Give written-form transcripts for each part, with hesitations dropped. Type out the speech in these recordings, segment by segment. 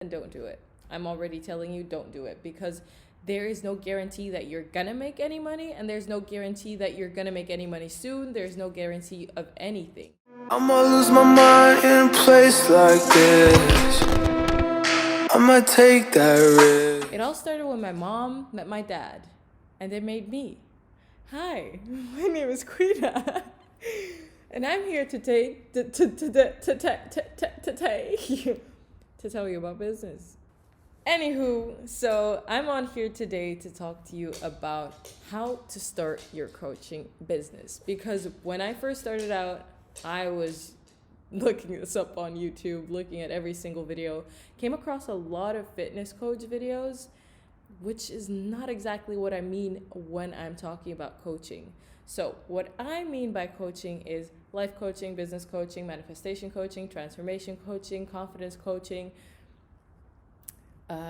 then don't do it. I'm already telling you, don't do it, because there is no guarantee that you're gonna make any money, and there's no guarantee that you're gonna make any money soon. There's no guarantee of anything. I'ma lose my mind in a place like this. I'ma take that risk. It all started when my mom met my dad, and they made me. Hi, my name is Shequeena, and I'm here to tell you about business. Anywho, so I'm on here today to talk to you about how to start your coaching business, because when I first started out, I was looking this up on YouTube, looking at every single video, came across a lot of fitness coach videos, which is not exactly what I mean when I'm talking about coaching. So what I mean by coaching is life coaching, business coaching, manifestation coaching, transformation coaching, confidence coaching,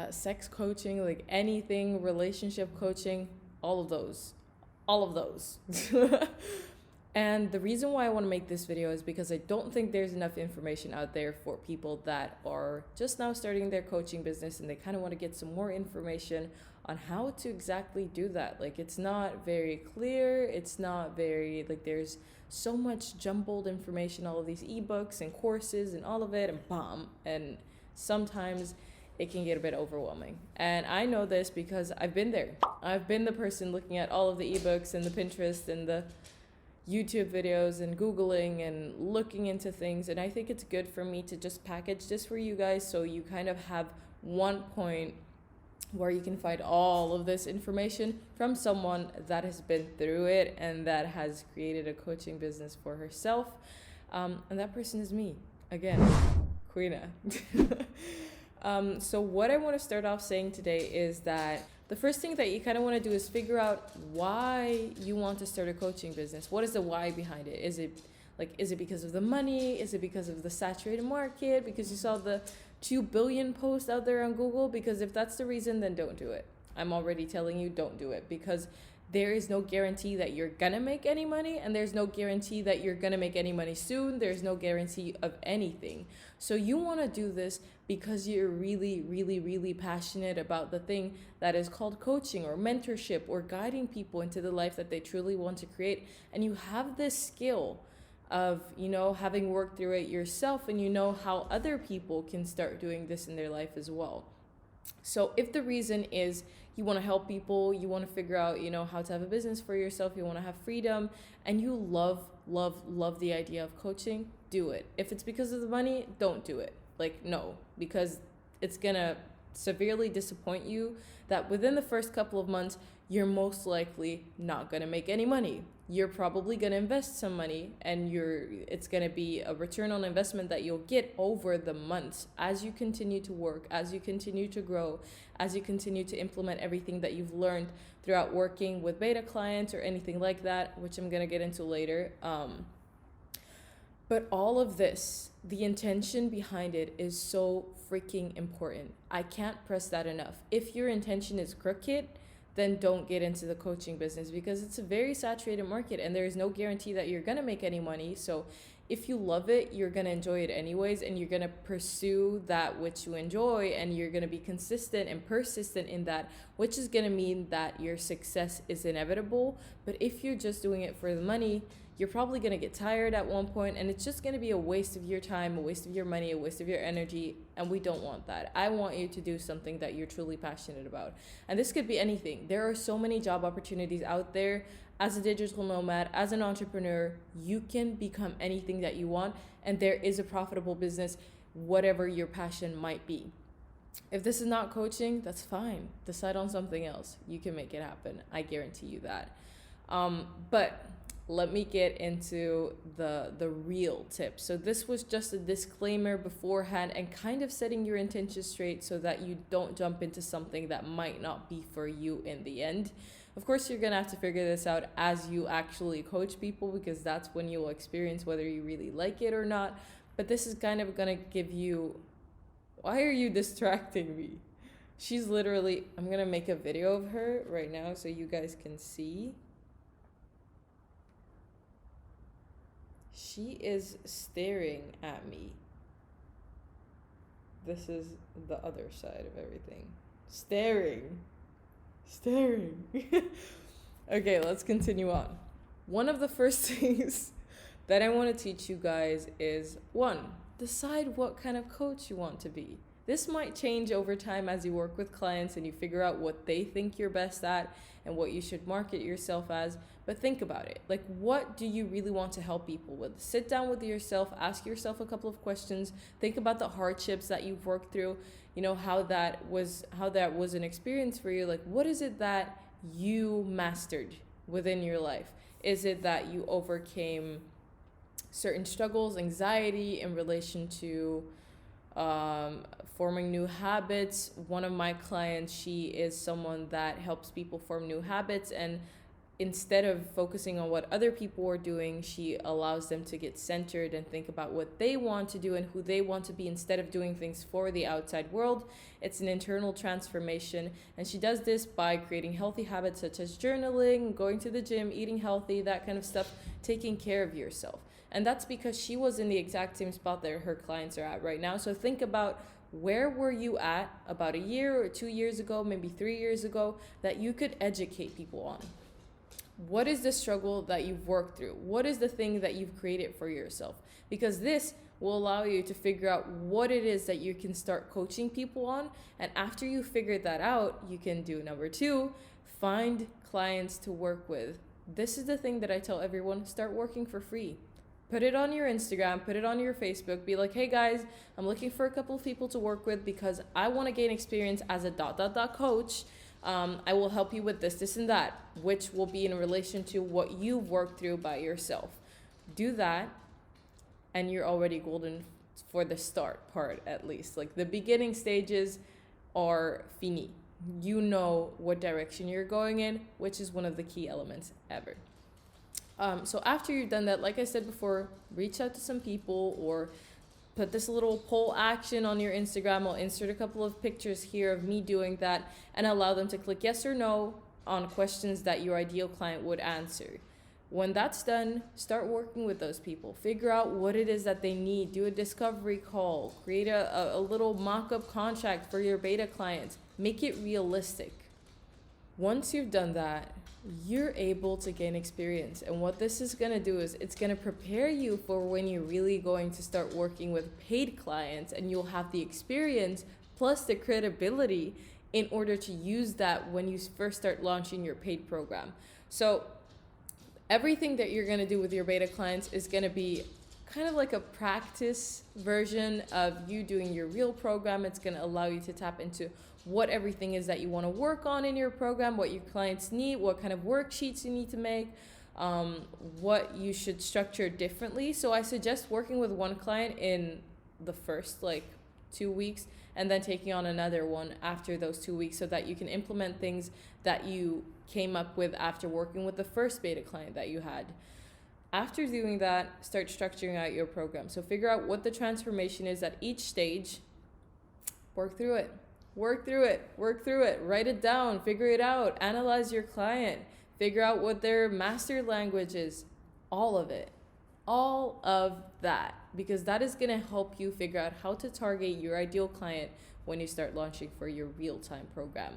sex coaching, like anything, relationship coaching, all of those. And the reason why I want to make this video is because I don't think there's enough information out there for people that are just now starting their coaching business, and they kind of want to get some more information on how to exactly do that. Like, it's not very clear. It's not very, like, there's so much jumbled information, all of these ebooks and courses and all of it, and and sometimes it can get a bit overwhelming. And I know this because I've been there. I've been the person looking at all of the ebooks and the Pinterest and the YouTube videos and Googling and looking into things. And I think it's good for me to just package this for you guys, so you kind of have one point where you can find all of this information from someone that has been through it and that has created a coaching business for herself. And that person is me, again, Shequeena. So what I want to start off saying today is that the first thing that you kind of want to do is figure out why you want to start a coaching business. What is the why behind it? Is it because of the money? Is it because of the saturated market? Because you saw the 2 billion posts out there on Google? Because if that's the reason, then don't do it. I'm already telling you, don't do it, because there is no guarantee that you're gonna make any money, and there's no guarantee that you're gonna make any money soon. There's no guarantee of anything. So you want to do this because you're really, really, really passionate about the thing that is called coaching or mentorship or guiding people into the life that they truly want to create. And you have this skill of, having worked through it yourself, and you know how other people can start doing this in their life as well. So if the reason is you want to help people, you want to figure out, how to have a business for yourself, you want to have freedom, and you love the idea of coaching, do it. If it's because of the money, don't do it. Like, no, because it's gonna severely disappoint you that within the first couple of months, you're most likely not gonna make any money. You're probably gonna invest some money, and it's gonna be a return on investment that you'll get over the months as you continue to work, as you continue to grow, as you continue to implement everything that you've learned throughout working with beta clients or anything like that, which I'm gonna get into later. But all of this, the intention behind it is so freaking important. I can't press that enough. If your intention is crooked, then don't get into the coaching business, because it's a very saturated market and there is no guarantee that you're going to make any money. So if you love it, you're going to enjoy it anyways, and you're going to pursue that which you enjoy, and you're going to be consistent and persistent in that, which is going to mean that your success is inevitable. But if you're just doing it for the money, you're probably going to get tired at one point, and it's just going to be a waste of your time, a waste of your money, a waste of your energy, and we don't want that. I want you to do something that you're truly passionate about. And this could be anything. There are so many job opportunities out there. As a digital nomad, as an entrepreneur, you can become anything that you want, and there is a profitable business, whatever your passion might be. If this is not coaching, that's fine. Decide on something else. You can make it happen. I guarantee you that. But let me get into the real tips. So this was just a disclaimer beforehand and kind of setting your intentions straight so that you don't jump into something that might not be for you in the end. Of course, you're going to have to figure this out as you actually coach people, because that's when you'll experience whether you really like it or not. But this is kind of going to give you... Why are you distracting me? She's literally... I'm going to make a video of her right now so you guys can see. She is staring at me. this is the other side of everything. Staring. Okay, let's continue on. One of the first things that I want to teach you guys is, one, decide what kind of coach you want to be. This might change over time as you work with clients and you figure out what they think you're best at and what you should market yourself as. But think about it. Like, what do you really want to help people with? Sit down with yourself, ask yourself a couple of questions, think about the hardships that you've worked through, you know, how that was an experience for you. Like, what is it that you mastered within your life? Is it that you overcame certain struggles, anxiety in relation to forming new habits? One of my clients, she is someone that helps people form new habits, and instead of focusing on what other people are doing, she allows them to get centered and think about what they want to do and who they want to be instead of doing things for the outside world. It's an internal transformation, and she does this by creating healthy habits such as journaling, going to the gym, eating healthy, that kind of stuff, taking care of yourself. And that's because she was in the exact same spot that her clients are at right now. So think about, where were you at about a year or 2 years ago, maybe 3 years ago, that you could educate people on? What is the struggle that you've worked through? What is the thing that you've created for yourself? Because this will allow you to figure out what it is that you can start coaching people on. And after you figure that out, you can do number 2, find clients to work with. This is the thing that I tell everyone: start working for free. Put it on your Instagram, put it on your Facebook, be like, hey guys, I'm looking for a couple of people to work with because I want to gain experience as a ... coach. I will help you with this, and that, which will be in relation to what you've worked through by yourself. Do that, and you're already golden for the start part, at least. Like, the beginning stages are fini. You know what direction you're going in, which is one of the key elements ever. So after you've done that, like I said before, reach out to some people or put this little poll action on your Instagram. I'll insert a couple of pictures here of me doing that and allow them to click yes or no on questions that your ideal client would answer. When that's done, start working with those people. Figure out what it is that they need. Do a discovery call. Create a little mock-up contract for your beta clients. Make it realistic. Once you've done that, you're able to gain experience. And what this is going to do is it's going to prepare you for when you're really going to start working with paid clients, and you'll have the experience plus the credibility in order to use that when you first start launching your paid program. So everything that you're going to do with your beta clients is going to be kind of like a practice version of you doing your real program. It's going to allow you to tap into what everything is that you want to work on in your program, what your clients need, what kind of worksheets you need to make, what you should structure differently. So I suggest working with one client in the first 2 weeks and then taking on another one after those 2 weeks, so that you can implement things that you came up with after working with the first beta client that you had. After doing that, start structuring out your program. So figure out what the transformation is at each stage. Work through it. Write it down. Figure it out. Analyze your client. Figure out what their master language is. All of it. All of that. Because that is going to help you figure out how to target your ideal client when you start launching for your real-time program.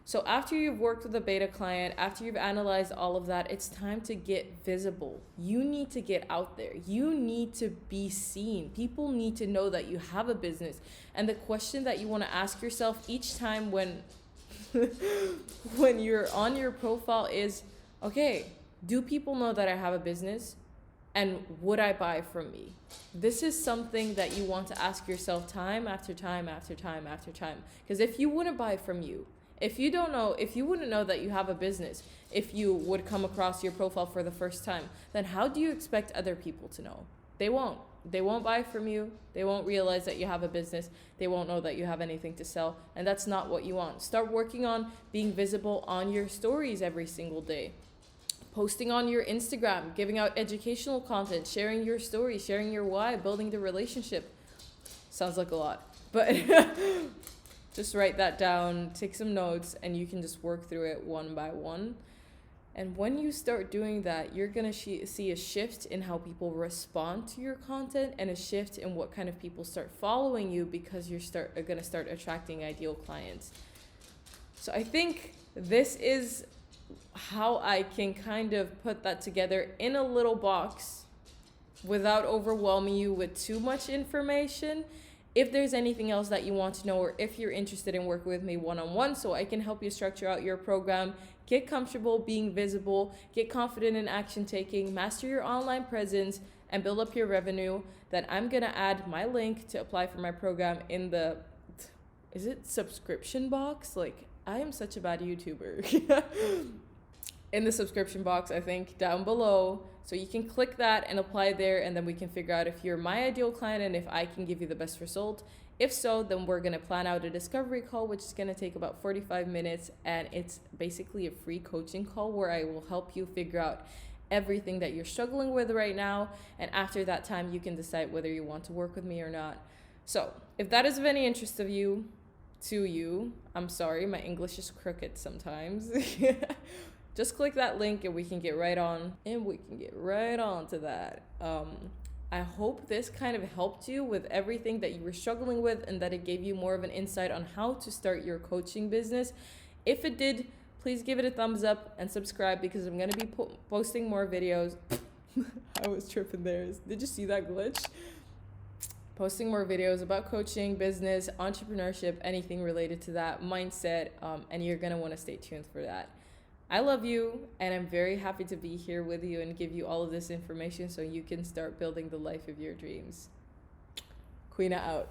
So after you've worked with a beta client, after you've analyzed all of that, it's time to get visible. You need to get out there. You need to be seen. People need to know that you have a business. And the question that you want to ask yourself each time when you're on your profile is, okay, do people know that I have a business? And would I buy from me? This is something that you want to ask yourself time after time after time after time. Because if you wouldn't buy from you, if you wouldn't know that you have a business, if you would come across your profile for the first time, then how do you expect other people to know? They won't. They won't buy from you. They won't realize that you have a business. They won't know that you have anything to sell. And that's not what you want. Start working on being visible on your stories every single day. Posting on your Instagram, giving out educational content, sharing your story, sharing your why, building the relationship. Sounds like a lot, but just write that down, take some notes, and you can just work through it one by one. And when you start doing that, you're going to see a shift in how people respond to your content and a shift in what kind of people start following you, because are going to start attracting ideal clients. So I think this is how I can kind of put that together in a little box without overwhelming you with too much information. If there's anything else that you want to know, or if you're interested in working with me one-on-one so I can help you structure out your program, get comfortable being visible, get confident in action taking, master your online presence, and build up your revenue, then I'm going to add my link to apply for my program in the, is it subscription box? Like, I am such a bad YouTuber. In the subscription box, I think, down below. So you can click that and apply there, and then we can figure out if you're my ideal client and if I can give you the best result. If so, then we're going to plan out a discovery call, which is going to take about 45 minutes. And it's basically a free coaching call where I will help you figure out everything that you're struggling with right now. And after that time, you can decide whether you want to work with me or not. So if that is of any interest to you, I'm sorry, my English is crooked sometimes. Just click that link and we can get right on to that. I hope this kind of helped you with everything that you were struggling with, and that it gave you more of an insight on how to start your coaching business. If it did, please give it a thumbs up and subscribe, because I'm going to be posting more videos. I was tripping there. Did you see that glitch? Posting more videos about coaching, business, entrepreneurship, anything related to that mindset, and you're going to want to stay tuned for that. I love you, and I'm very happy to be here with you and give you all of this information so you can start building the life of your dreams. Queena out.